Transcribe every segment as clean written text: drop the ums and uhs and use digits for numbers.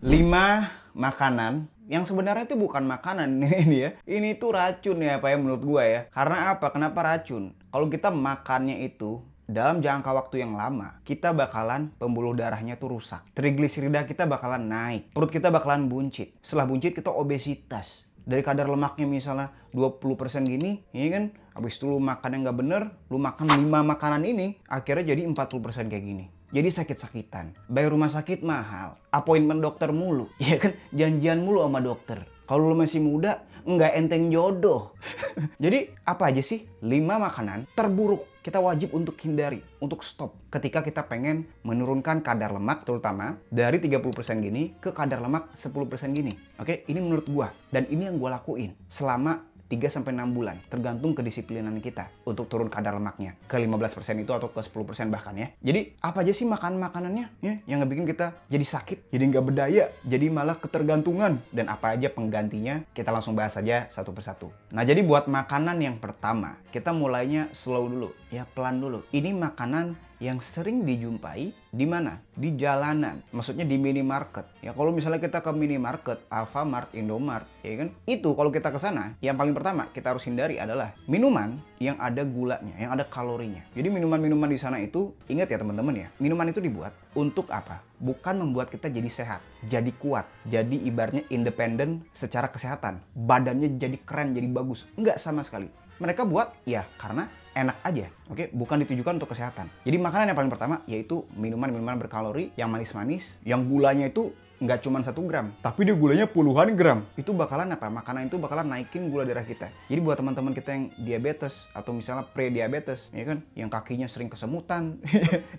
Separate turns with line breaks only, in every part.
5 makanan yang sebenarnya itu bukan makanan ini ya. Ini tuh racun ya Pak ya menurut gua ya. Karena apa? Kenapa racun? Kalau kita makannya itu dalam jangka waktu yang lama, kita bakalan pembuluh darahnya tuh rusak. Trigliserida kita bakalan naik. Perut kita bakalan buncit. Setelah buncit kita obesitas. Dari kadar lemaknya misalnya 20% gini, ya kan? Habis itu lu makan yang nggak bener, lu makan 5 makanan ini, akhirnya jadi 40% kayak gini. Jadi sakit-sakitan. Bayar rumah sakit mahal. Appointment dokter mulu. Ya kan? Janjian mulu sama dokter. Kalau lu masih muda, nggak enteng jodoh. Jadi apa aja sih 5 makanan terburuk kita wajib untuk hindari, untuk stop ketika kita pengen menurunkan kadar lemak terutama dari 30% gini ke kadar lemak 10% gini. Oke, ini menurut gua dan ini yang gua lakuin selama 3-6 bulan, tergantung kedisiplinan kita untuk turun kadar lemaknya ke 15% itu atau ke 10% bahkan ya. Jadi apa aja sih makanannya ya, yang ngebikin kita jadi sakit, jadi nggak berdaya, jadi malah ketergantungan, dan apa aja penggantinya, kita langsung bahas aja satu persatu. Nah jadi buat makanan yang pertama, kita mulainya slow dulu ya, pelan dulu. Ini makanan yang sering dijumpai di mana? Di jalanan. Maksudnya di minimarket. Ya kalau misalnya kita ke minimarket, Alfamart, Indomart, ya kan? Itu kalau kita ke sana, yang paling pertama kita harus hindari adalah minuman yang ada gulanya, yang ada kalorinya. Jadi minuman-minuman di sana itu, ingat ya teman-teman ya, minuman itu dibuat untuk apa? Bukan membuat kita jadi sehat, jadi kuat, jadi ibaratnya independen secara kesehatan. Badannya jadi keren, jadi bagus. Enggak sama sekali. Mereka buat ya karena enak aja, oke? Bukan ditujukan untuk kesehatan. Jadi makanan yang paling pertama yaitu minuman-minuman berkalori yang manis-manis, yang gulanya itu nggak cuma 1 gram, tapi dia gulanya puluhan gram. Itu bakalan apa? Makanan itu bakalan naikin gula darah kita. Jadi buat teman-teman kita yang diabetes atau misalnya pre-diabetes, ya kan, yang kakinya sering kesemutan,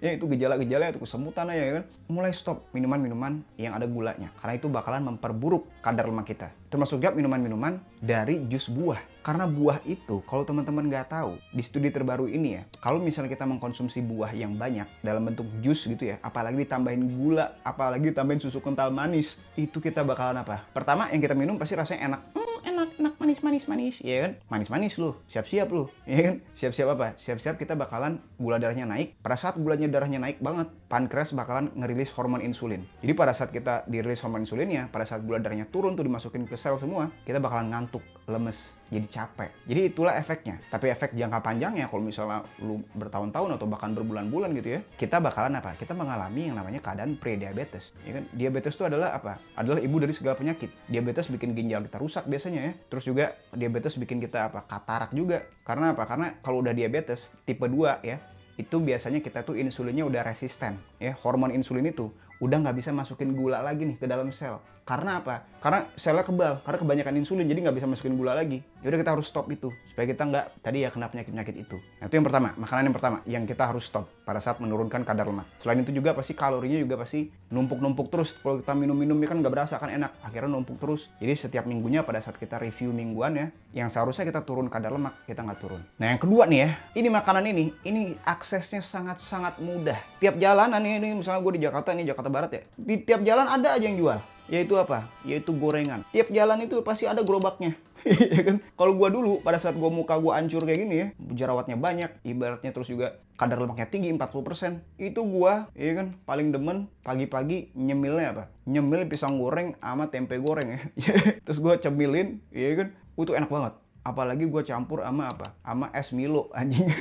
ya itu gejala-gejala itu kesemutan aja, ya kan, mulai stop minuman-minuman yang ada gulanya, karena itu bakalan memperburuk kadar lemak kita. Termasuk juga minuman-minuman dari jus buah. Karena buah itu, kalau teman-teman nggak tahu, di studi terbaru ini ya, kalau misalnya kita mengkonsumsi buah yang banyak dalam bentuk jus gitu ya, apalagi ditambahin gula, apalagi ditambahin susu kental manis, itu kita bakalan apa? Pertama yang kita minum pasti rasanya enak. Enak, manis, ya kan? Manis lu, siap-siap lu, ya kan? Siap-siap apa? Siap-siap kita bakalan gula darahnya naik. Pada saat gulanya darahnya naik banget, pankreas bakalan ngerilis hormon insulin. Jadi pada saat kita dirilis hormon insulinnya, pada saat gula darahnya turun tuh dimasukin ke sel semua, kita bakalan ngantuk, lemes, jadi capek. Jadi itulah efeknya. Tapi efek jangka panjangnya kalau misalnya lu bertahun-tahun atau bahkan berbulan-bulan gitu ya, kita bakalan apa? Kita mengalami yang namanya keadaan pre-diabetes. Ya kan? Diabetes itu adalah apa? Adalah ibu dari segala penyakit. Diabetes bikin ginjal kita rusak biasanya ya. Terus juga diabetes bikin kita apa? Katarak juga. Karena apa? Karena kalau udah diabetes tipe 2 ya, itu biasanya kita tuh insulinnya udah resisten ya. Hormon insulin itu udah nggak bisa masukin gula lagi nih ke dalam sel. Karena apa? Karena selnya kebal, karena kebanyakan insulin jadi nggak bisa masukin gula lagi. Yaudah kita harus stop itu supaya kita nggak tadi ya kena penyakit-penyakit itu. Nah itu yang pertama, makanan yang pertama yang kita harus stop pada saat menurunkan kadar lemak. Selain itu juga pasti kalorinya juga pasti numpuk-numpuk terus. Kalau kita minum-minum ya kan nggak berasa, kan enak, akhirnya numpuk terus. Jadi setiap minggunya pada saat kita review mingguan ya, yang seharusnya kita turun kadar lemak, kita nggak turun. Nah yang kedua nih ya, ini makanan ini aksesnya sangat-sangat mudah. Tiap jalanan ini misalnya gue di Jakarta nih, Jakarta Barat ya, di tiap jalan ada aja yang jual. Yaitu apa? Yaitu gorengan. Tiap jalan itu pasti ada gerobaknya. Ya kan? Kalau gua dulu pada saat muka gua hancur kayak gini ya, jerawatnya banyak, ibaratnya terus juga kadar lemaknya tinggi 40%. Itu gua, ya kan, paling demen pagi-pagi nyemilnya apa? Nyemil pisang goreng sama tempe goreng ya. Terus gua cemilin, ya kan? Itu enak banget. Apalagi gua campur sama apa? Sama es Milo anjing.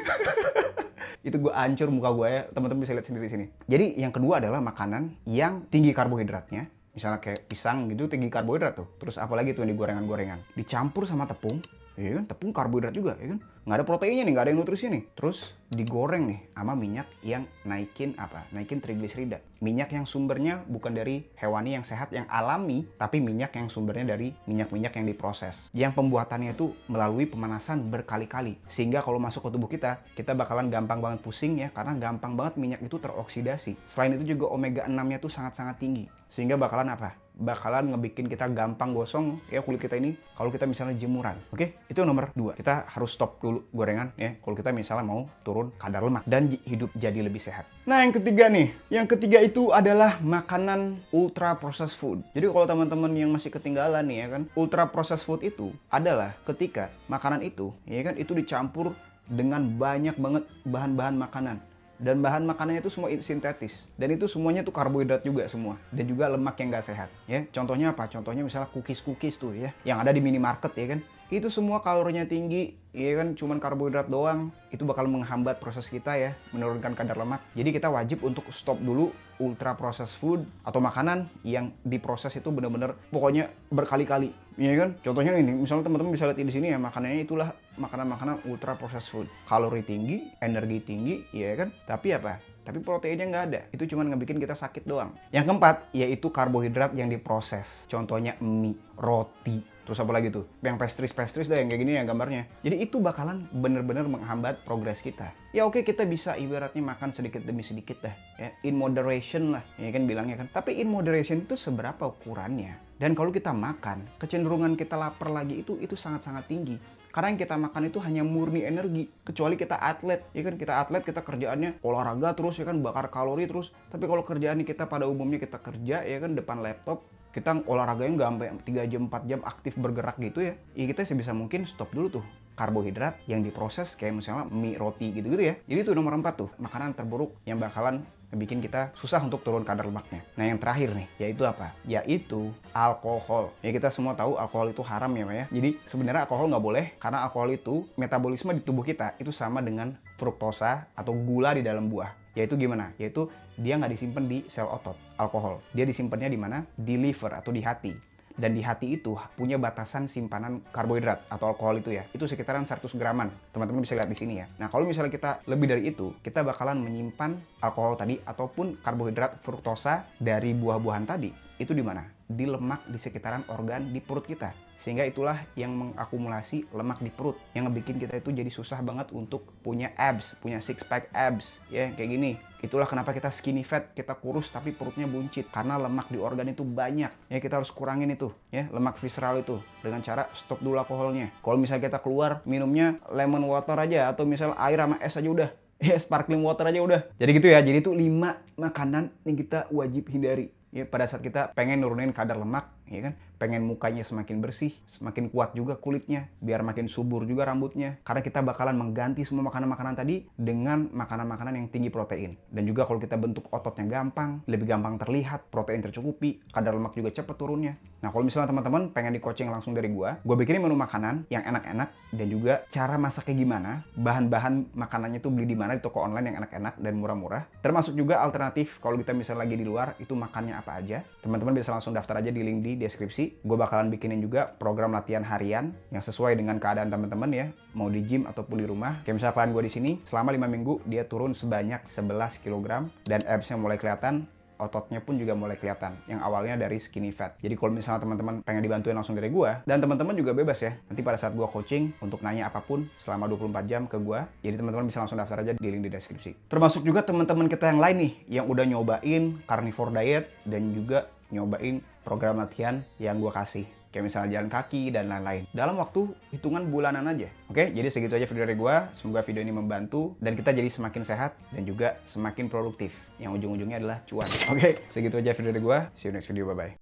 Itu gue hancur muka gue ya, teman-teman bisa lihat sendiri sini. Jadi yang kedua adalah makanan yang tinggi karbohidratnya. Misalnya kayak pisang gitu tinggi karbohidrat tuh. Terus apalagi tuh yang di gorengan-gorengan. Dicampur sama tepung, ya kan? Tepung karbohidrat juga, ya kan? Nggak ada proteinnya nih, nggak ada yang nutrisinya nih. Terus digoreng nih sama minyak yang naikin apa? Naikin trigliserida. Minyak yang sumbernya bukan dari hewani yang sehat, yang alami, tapi minyak yang sumbernya dari minyak-minyak yang diproses. Yang pembuatannya itu melalui pemanasan berkali-kali. Sehingga kalau masuk ke tubuh kita bakalan gampang banget pusing ya, karena gampang banget minyak itu teroksidasi. Selain itu juga omega 6-nya tuh sangat-sangat tinggi. Sehingga bakalan apa? Bakalan ngebikin kita gampang gosong ya kulit kita ini kalau kita misalnya jemuran. Oke? Itu nomor 2. Kita harus stop dulu gorengan ya kalau kita misalnya mau turun kadar lemak dan hidup jadi lebih sehat. Nah, yang ketiga nih. Yang ketiga itu adalah makanan ultra processed food. Jadi kalau teman-teman yang masih ketinggalan nih ya kan, ultra processed food itu adalah ketika makanan itu ya kan itu dicampur dengan banyak banget bahan-bahan makanan. Dan bahan makanannya itu semua sintetis. Dan itu semuanya tuh karbohidrat juga semua. Dan juga lemak yang nggak sehat. Ya, contohnya apa? Contohnya misalnya cookies-cookies tuh ya, yang ada di minimarket ya kan. Itu semua kalorinya tinggi, ya kan, cuman karbohidrat doang. Itu bakal menghambat proses kita ya, menurunkan kadar lemak. Jadi kita wajib untuk stop dulu ultra processed food atau makanan yang diproses itu bener-bener pokoknya berkali-kali, ya kan? Contohnya ini, misalnya teman-teman bisa lihat di sini ya, makanannya itulah makanan-makanan ultra processed food. Kalori tinggi, energi tinggi, ya kan? Tapi apa? Tapi proteinnya nggak ada. Itu cuma ngebikin kita sakit doang. Yang keempat, yaitu karbohidrat yang diproses. Contohnya mie, roti, terus apa lagi tuh? Yang pastries dah, yang kayak gini ya gambarnya. Jadi itu bakalan bener-bener menghambat progres kita. Ya oke, kita bisa ibaratnya makan sedikit demi sedikit dah. Ya, in moderation lah, ya kan bilangnya kan. Tapi in moderation itu seberapa ukurannya? Dan kalau kita makan, kecenderungan kita lapar lagi itu sangat-sangat tinggi. Karena yang kita makan itu hanya murni energi. Kecuali kita atlet, ya kan, kita atlet, kita kerjaannya olahraga terus, ya kan, bakar kalori terus. Tapi kalau kerjaan kita pada umumnya kita kerja, ya kan, depan laptop, kita olahraganya nggak sampai 3 jam, 4 jam aktif bergerak gitu ya. Ya kita sebisa mungkin stop dulu tuh karbohidrat yang diproses kayak misalnya mie, roti gitu-gitu ya. Jadi itu nomor 4 tuh, makanan terburuk yang bakalan bikin kita susah untuk turun kadar lemaknya. Nah yang terakhir nih, yaitu apa? Yaitu alkohol. Ya kita semua tahu alkohol itu haram ya Pak ya. Jadi sebenarnya alkohol nggak boleh karena alkohol itu metabolisme di tubuh kita itu sama dengan fruktosa atau gula di dalam buah. Yaitu gimana? Yaitu dia nggak disimpan di sel otot, alkohol. Dia disimpannya di mana? Di liver atau di hati. Dan di hati itu punya batasan simpanan karbohidrat atau alkohol itu ya. Itu sekitaran 100 graman. Teman-teman bisa lihat di sini ya. Nah, kalau misalnya kita lebih dari itu, kita bakalan menyimpan alkohol tadi ataupun karbohidrat fruktosa dari buah-buahan tadi. Itu di mana? Di lemak di sekitaran organ di perut kita. Sehingga itulah yang mengakumulasi lemak di perut. Yang ngebikin kita itu jadi susah banget untuk punya abs, punya six pack abs. Ya, kayak gini. Itulah kenapa kita skinny fat, kita kurus tapi perutnya buncit. Karena lemak di organ itu banyak. Ya, kita harus kurangin itu. Ya, lemak visceral itu. Dengan cara stop dulu alkoholnya. Kalau misalnya kita keluar, minumnya lemon water aja. Atau misalnya air sama es aja udah. Ya, sparkling water aja udah. Jadi gitu ya. Jadi itu 5 makanan yang kita wajib hindari. Ya, pada saat kita pengen nurunin kadar lemak, ya kan, pengen mukanya semakin bersih, semakin kuat juga kulitnya, biar makin subur juga rambutnya. Karena kita bakalan mengganti semua makanan-makanan tadi dengan makanan-makanan yang tinggi protein. Dan juga kalau kita bentuk ototnya gampang, lebih gampang terlihat, protein tercukupi, kadar lemak juga cepet turunnya. Nah kalau misalnya teman-teman pengen di-coaching langsung dari gua bikinin menu makanan yang enak-enak dan juga cara masaknya gimana, bahan-bahan makanannya tuh beli di mana di toko online yang enak-enak dan murah-murah. Termasuk juga alternatif kalau kita misalnya lagi di luar itu makannya apa aja. Teman-teman bisa langsung daftar aja di link di deskripsi. Gue bakalan bikinin juga program latihan harian yang sesuai dengan keadaan teman-teman ya, mau di gym ataupun di rumah. Kayak misalnya klien gue di sini selama 5 minggu dia turun sebanyak 11 kg dan absnya mulai kelihatan, ototnya pun juga mulai kelihatan, yang awalnya dari skinny fat. Jadi kalau misalnya teman-teman pengen dibantuin langsung dari gua, dan teman-teman juga bebas ya, nanti pada saat gua coaching untuk nanya apapun selama 24 jam ke gua, jadi teman-teman bisa langsung daftar aja di link di deskripsi. Termasuk juga teman-teman kita yang lain nih, yang udah nyobain carnivore diet, dan juga nyobain program latihan yang gua kasih. Kayak misalnya jalan kaki dan lain-lain. Dalam waktu hitungan bulanan aja. Oke, jadi segitu aja video dari gua. Semoga video ini membantu dan kita jadi semakin sehat dan juga semakin produktif. Yang ujung-ujungnya adalah cuan. Oke, segitu aja video dari gua. See you next video, bye-bye.